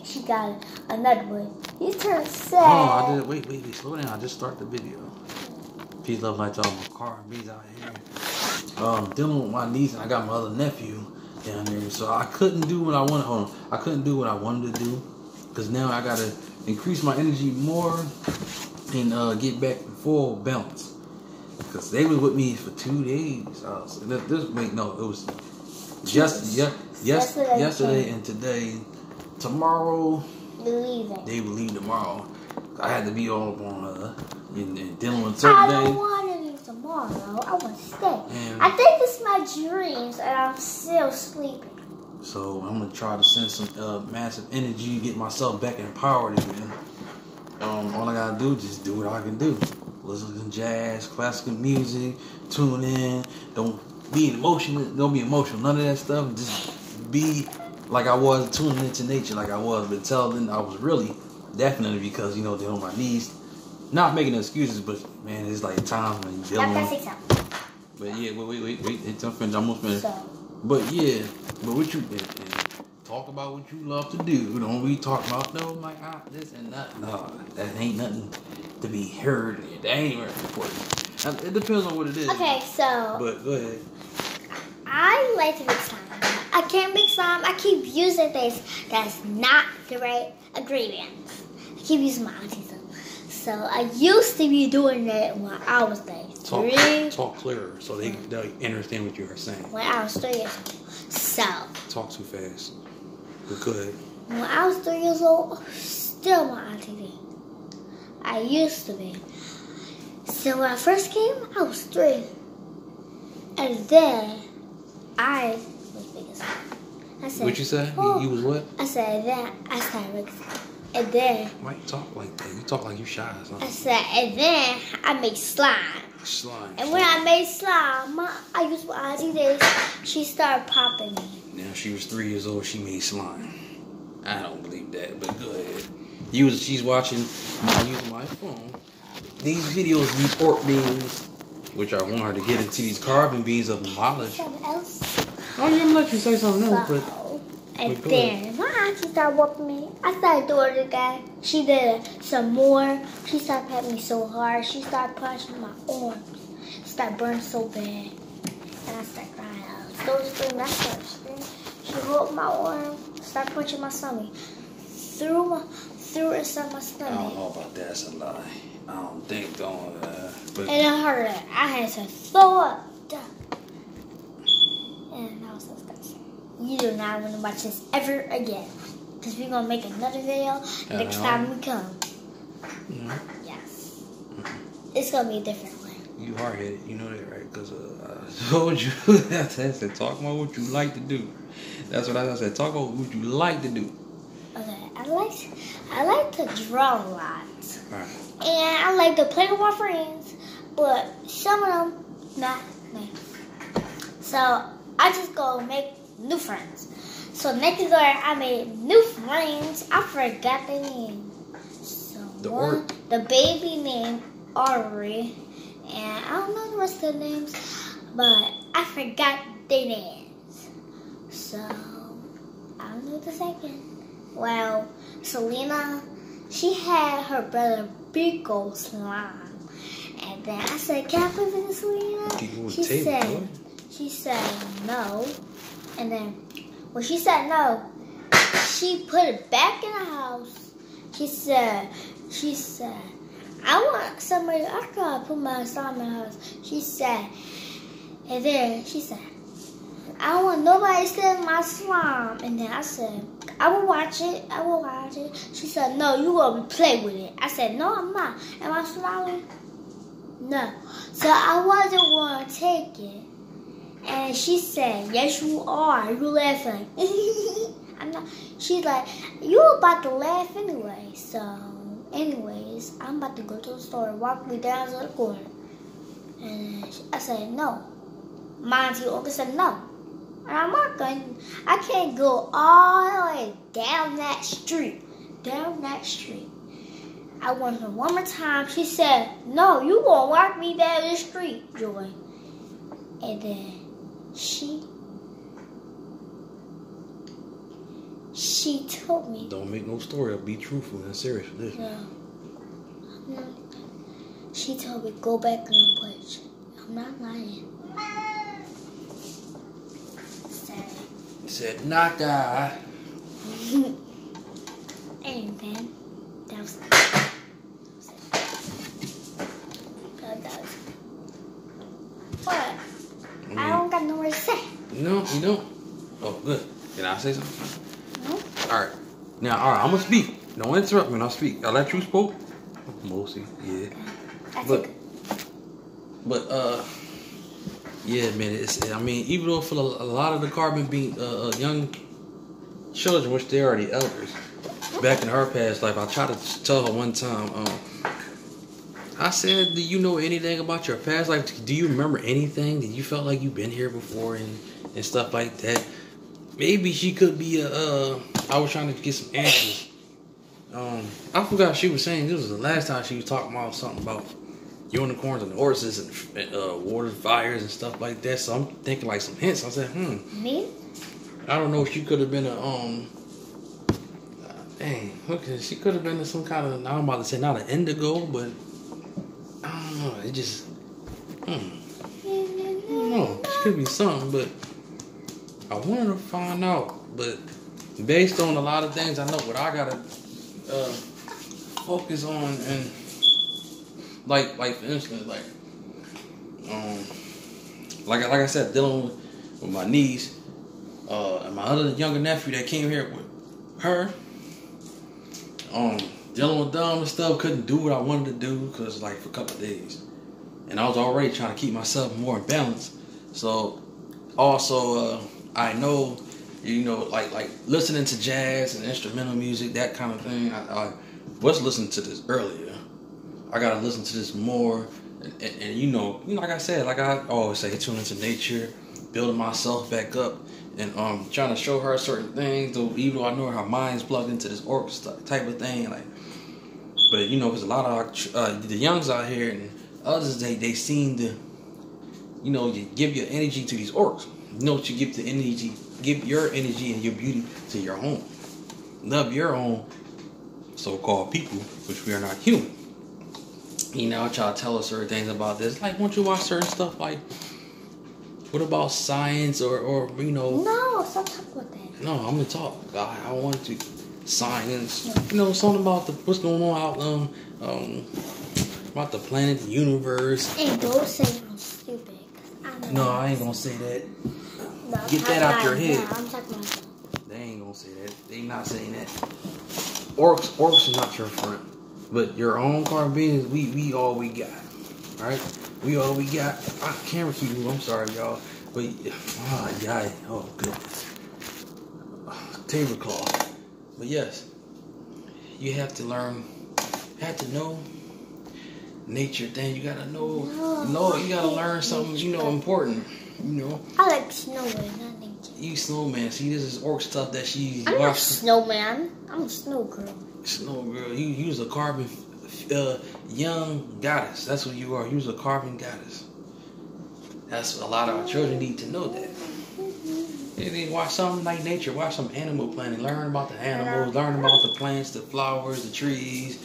She got another one. He turned sad. Oh, I did. Wait, slow down. I just started the video. Peace, love, light, y'all. My car, bees out here. Dealing with my niece, and I got my other nephew down there. So I couldn't do what I wanted. Hold on. I couldn't do what I wanted to do because now I gotta increase my energy more and get back to full balance. Because they was with me for 2 days. It was yesterday and today. Tomorrow, they will leave tomorrow. I had to be all up on her and dealing with certain things. I don't want to leave tomorrow. I want to stay. And I think it's my dreams, and I'm still sleeping. So I'm gonna try to send some massive energy, get myself back empowered again. All I gotta do is just do what I can do. Listen to jazz, classical music, tune in. Don't be emotional. None of that stuff. Just be like I was, tuning into nature like I was. But telling I was really definitely because dealing with my niece. Not making excuses, but man, it's like time when you dealing with. But yeah, wait. It's almost finished. But yeah, but what you talk about what you love to do. Don't be talking about this and that. No, that ain't nothing to be heard. That ain't very important. It depends on what it is. Okay, so. But go ahead. I like to make slime. I can't make slime. I keep using things that's not the right ingredients. I keep using my auntie's stuff. So I used to be doing that when I was like 3. Talk clearer so they understand what you are saying. When I was 3 years old. So. Talk too fast. But go ahead. When I was 3 years old, still my auntie did. I used to be. So when I first came, I was 3. And then I was big as hell. I said, what you said? Oh. You was what? I said, then I started big as hell. And then. Why you talk like that? You talk like you shy or something. I said, and then I made slime. And when I made slime, I used my auntie days. She started popping me. Now she was 3 years old. She made slime. I don't believe that, but go ahead. She's watching me using my phone. These videos, these pork beans, which I want her to get into these carbon beans of knowledge. Something else? I don't even let you say something else, but. And then my auntie started whooping me. I started doing it again. She did some more. She started patting me so hard. She started punching my arms. It started burning so bad. And I started crying. I was so screaming. I started screaming. She whooped my arm. Started punching my stomach. Threw inside my stomach. I don't know about that. That's a lie. I don't think. But and it hurt. I had to throw up. And I was so disgusted. You do not want to watch this ever again. Because we're going to make another video next time we come. Mm-hmm. Yes. Mm-hmm. It's going to be a different way. You hard-headed. You know that, right? Because I told you. I said, talk about what you like to do. That's what I said. Talk about what you like to do. Okay. I like to draw a lot. Right. And I like to play with my friends. But some of them, not nice. So I just go make new friends. So next year I made new friends. I forgot their name. So the baby named Ari, and I don't know the rest of the names, but I forgot their names. So I don't know the second. Well, Selena, she had her brother Pico slime, and then I said, "Can I play with Selena?" She said no. And then when she said no, she put it back in the house. She said, I want somebody, I gotta put my slime in the house. She said, and then she said, I don't want nobody stealing my slime. And then I said, I will watch it. She said, no, you gonna play with it. I said, no, I'm not. Am I smiling? No. So I wasn't gonna take it. And she said, yes, you are. You laughing. I'm not. She's like, you about to laugh anyway. So, anyways, I'm about to go to the store and walk me down to the corner. And I said, no. My auntie Olga said, no. And I'm not going. I can't go all the way down that street. I went her one more time. She said, no, you gonna walk me down the street, Joy. And then she She told me. Don't make no story up. Be truthful and serious with this. No. She told me go back in the place. I'm not lying. Said Naka. And then that was it. What? I don't got nowhere to say. No, you don't. Oh, good. Can I say something? No. All right. Now, I'm gonna speak. Don't interrupt me when I speak. I let you spoke. Mostly, yeah. But yeah, man. I mean, even though for a lot of the carbon being young children, which they are the elders, back in her past life, I tried to tell her one time. I said, "Do you know anything about your past life? Do you remember anything? Did you felt like you've been here before and stuff like that?" Maybe she could be I was trying to get some answers. I forgot she was saying this was the last time she was talking about something about unicorns and horses and water fires and stuff like that. So I'm thinking like some hints. I said, Me? I don't know if she could have been a dang, okay, she could have been some kind of, I'm about to say not an indigo, but I don't know. It just I don't know. She could be something, but I wanted to find out. But based on a lot of things I know, what I gotta focus on, and like for instance, like I said, dealing with my niece and my other younger nephew that came here with her, dealing with them and stuff, couldn't do what I wanted to do because like for a couple of days, and I was already trying to keep myself more in balance. So also I know, you know, like listening to jazz and instrumental music, that kind of thing. I was listening to this earlier. I gotta listen to this more, and you know, like I said, like I always say, tune into nature, building myself back up, and trying to show her certain things. Though even though I know her mind's plugged into this orchestra type of thing, like, but you know, there's a lot of the youngs out here and others. They seem to, you know, you give your energy to these orcs. You know what you give the energy, give your energy and your beauty to your own. Love your own so-called people, which we are not human. You know, I try to tell us certain things about this. Like, won't you watch certain stuff? Like, what about science or you know? No, stop talking about that. No, I'm gonna talk. I want to science. You know, something about what's going on out about the planet, the universe. Hey, don't say I'm stupid. No, I ain't gonna say that. No, get that out your head. No, I'm talking about that. They ain't gonna say that. They not saying that. Orcs are not your friend. But your own carbon beings, we all we got. Alright? We all we got. I can't keep moving. I'm sorry, y'all. But oh goodness. Tablecloth. But yes, you have to learn, know nature thing. You gotta know, you gotta learn something, you know, important. You know. I like snowman, not nature. You snowman. See, this is orc stuff that she I'm not a snowman. I'm a snow girl. Snow girl. You was a carbon young goddess. That's what you are. You was a carbon goddess. That's a lot of our children need to know that. They need to watch something like nature. Watch some Animal Planet. Learn about the animals. Learn about the plants, the flowers, the trees.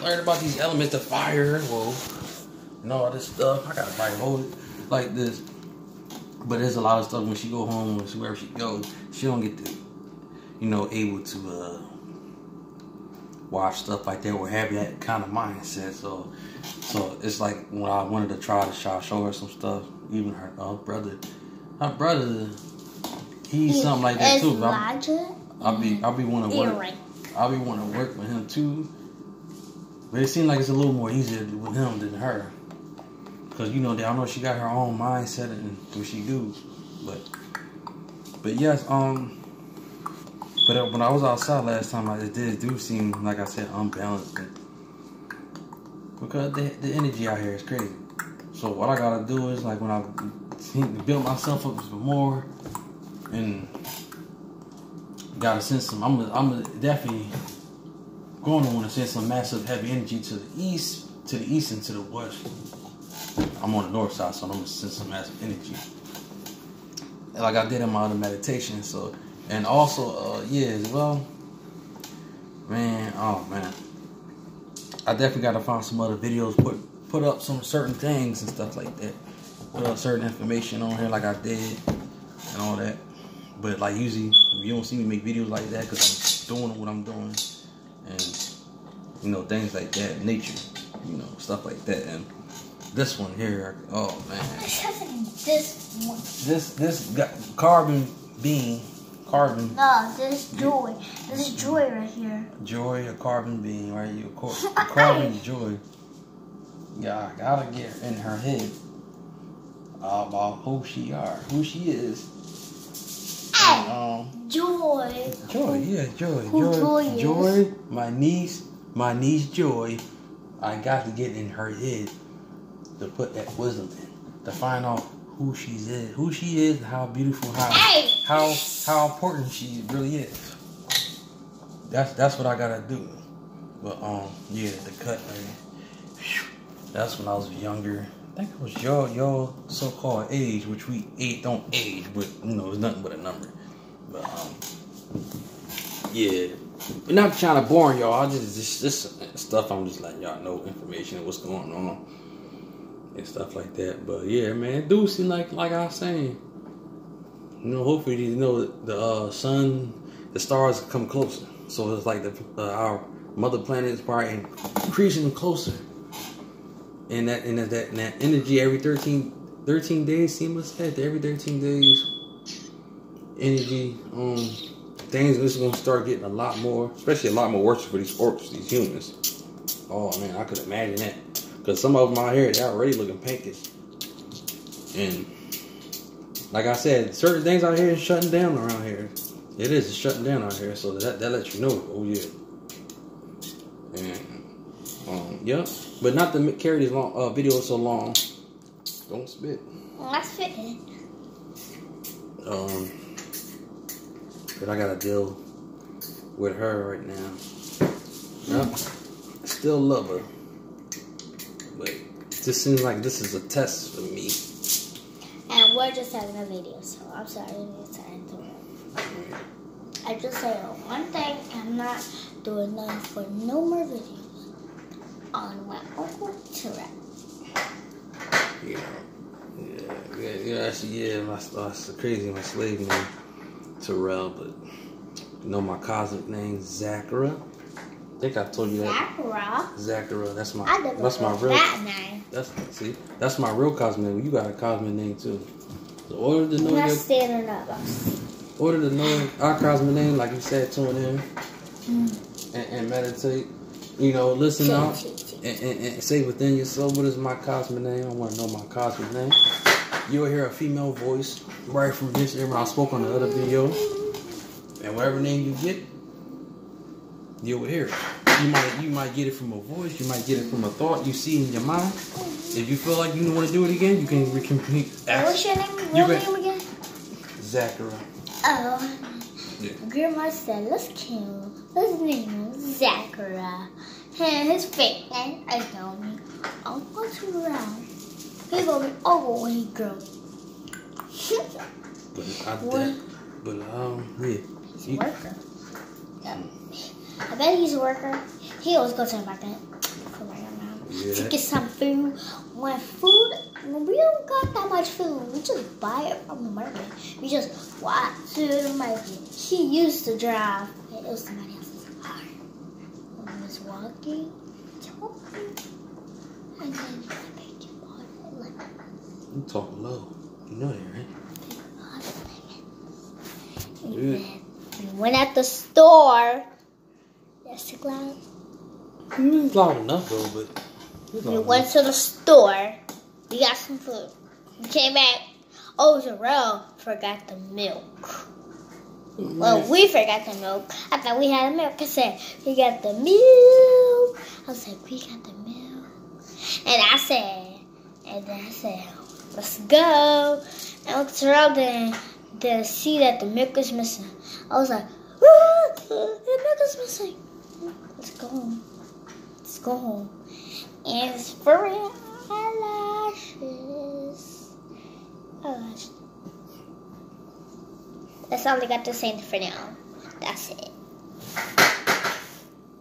Learn about these elements, the fire, and all this stuff. I gotta probably hold it like this. But there's a lot of stuff when she go home, wherever she goes, she don't get to, you know, able to watch stuff like that or have that kind of mindset. So it's like when I wanted to try to show her some stuff, even her brother, he's something like that too. I'll be wanting to work with him too. But it seems like it's a little more easier with him than her. Because, you know, I know she got her own mindset and what she do. But yes, but when I was outside last time, it do seem, like I said, unbalanced. Because the energy out here is crazy. So what I gotta do is, like, when I build myself up some more and gotta send some, I'm definitely going to want to send some massive heavy energy to the east and to the west. I'm on the north side, so I'm going to send some massive energy. Like I did in my other meditation. So And also, yeah, as well, man. Oh man, I definitely gotta find some other videos. Put up some certain things and stuff like that. Put up certain information on here like I did and all that. But like usually, you don't see me make videos like that because I'm doing what I'm doing, and you know, things like that, nature, you know, stuff like that. And this one here, oh man, this one. This got carbon bean. No, this is joy. This is joy right here. Joy, a carbon bean, right? You carbon joy. Yeah, I gotta get in her head about who she is. And, Joy. Joy, yeah, Joy. Who Joy, my niece Joy. I got to get in her head to put that wisdom in, to find out who she is, and how beautiful, how important she really is. That's what I gotta do. But yeah, the cut, man. That's when I was younger. I think it was your so-called age, which we don't age, but you know, it's nothing but a number. But yeah. But not trying to bore y'all. I just this stuff. I'm just letting y'all know information and what's going on and stuff like that. But yeah, man, it do seem like I was saying, you know, hopefully you know the sun, the stars come closer. So it's like our mother planet is probably increasing closer. And that energy every 13 days, seem to say every 13 days, energy, things is gonna start getting a lot more, especially a lot more worse for these orcs, these humans. Oh man, I could imagine that. Cause some of them out here, they're already looking pinkish. And like I said, certain things out here is shutting down around here. It is, it's shutting down out here, so that lets you know. Oh yeah. And yeah, but not to carry this long video so long. Don't spit. That's spitting. But I gotta deal with her right now. Yep. Still love her, but it just seems like this is a test for me. And we're just having a video, so I'm sorry to interrupt. I just say one thing, I'm not doing nothing for no more videos on my Uncle Terrell. That's crazy, my slave name, Terrell, but you know my cosmic name, Zachara. I think I told you that. Zachara. That's my real. That name. That's my real cosmic name. You got a cosmic name too. So order to know our cosmic name, like you said, tune in and meditate. You know, listen out and say within yourself, what is my cosmic name? I want to know my cosmic name. You'll hear a female voice right from this area. I spoke on the other video, and whatever name you get, you will hear it. You might get it from a voice. You might get it from a thought you see in your mind. If you feel like you want to do it again, you can repeat. What's your name? What name again? Zachara. Oh. Yeah. Grandma said, let's kill his name is Zachara. And his fake name, I told me, Uncle Terrell. He's gonna be old when he grows. Yeah. He's a worker. Yeah. I bet he's a worker. He always goes to the market. To get some food. When we don't got that much food, we just buy it from the market. We just walk to the market. He used to drive. It was somebody else's car. When he was walking, talking, and then he picked up all the lemons. You talk low. You know that, right? And then we went at the store. That's too loud. It's loud enough though, but we went to the store. We got some food. We came back. Oh, Terrell forgot the milk. Well, we forgot the milk. I thought we had the milk. I said, we got the milk. I was like, we got the milk. And I said, let's go. And Uncle Terrell didn't see that the milk was missing. I was like, the milk is missing. Let's go home. Let's go home. And it's for real. Eyelashes. That's all I got to say for now. That's it.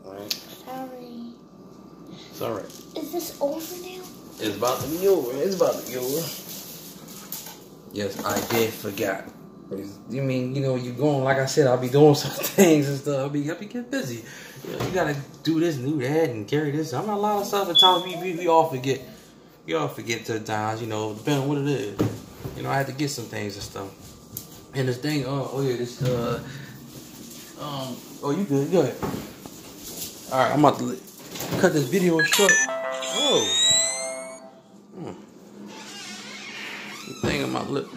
Alright. Sorry. It's alright. Is this over now? It's about to be over. It's about to be over. Yes, I did forget. You mean, you going, like I said, I'll be doing some things and stuff. I'll be getting busy. You gotta do this and do that and carry this. I'm not a lot of stuff at times we all forget. We all forget to times, depending on what it is. I had to get some things and stuff. And this thing, this, you good, go ahead. Alright, I'm about to cut this video short. Oh. The thing on my lip.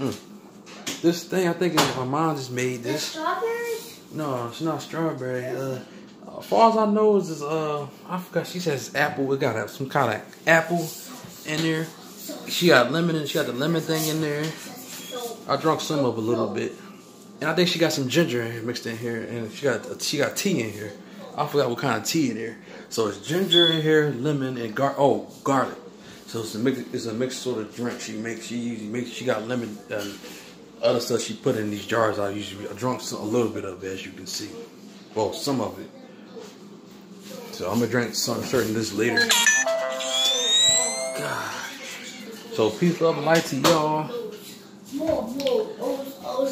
This thing, I think my mom just made this. Strawberries? No, it's not strawberry. As far as I know, is I forgot. She says apple. It got some kind of apple in there. She got lemon, and she got the lemon thing in there. I drank some of it a little bit, and I think she got some ginger mixed in here, and she got tea in here. I forgot what kind of tea in there. So it's ginger in here, lemon, and garlic. So it's a mixed sort of drink she makes. She got lemon and other stuff she put in these jars. I drunk a little bit of it, as you can see. Well, some of it. So I'm gonna drink certain this later. God. So peace, love, and light to y'all.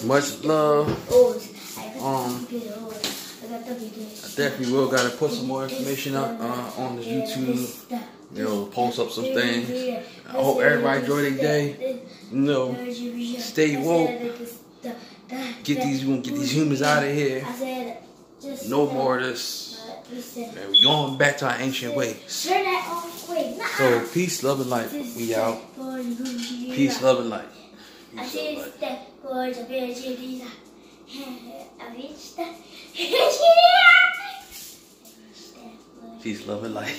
Much love. I definitely will gotta put some more information up on the YouTube. Post up some things. I hope everybody enjoy their day. Stay woke. Get these humans out of here. No more of this. And we going back to our ancient ways. So peace, love, and light. We out. Peace, love, and light. Peace, love, and light. Peace, love, and light.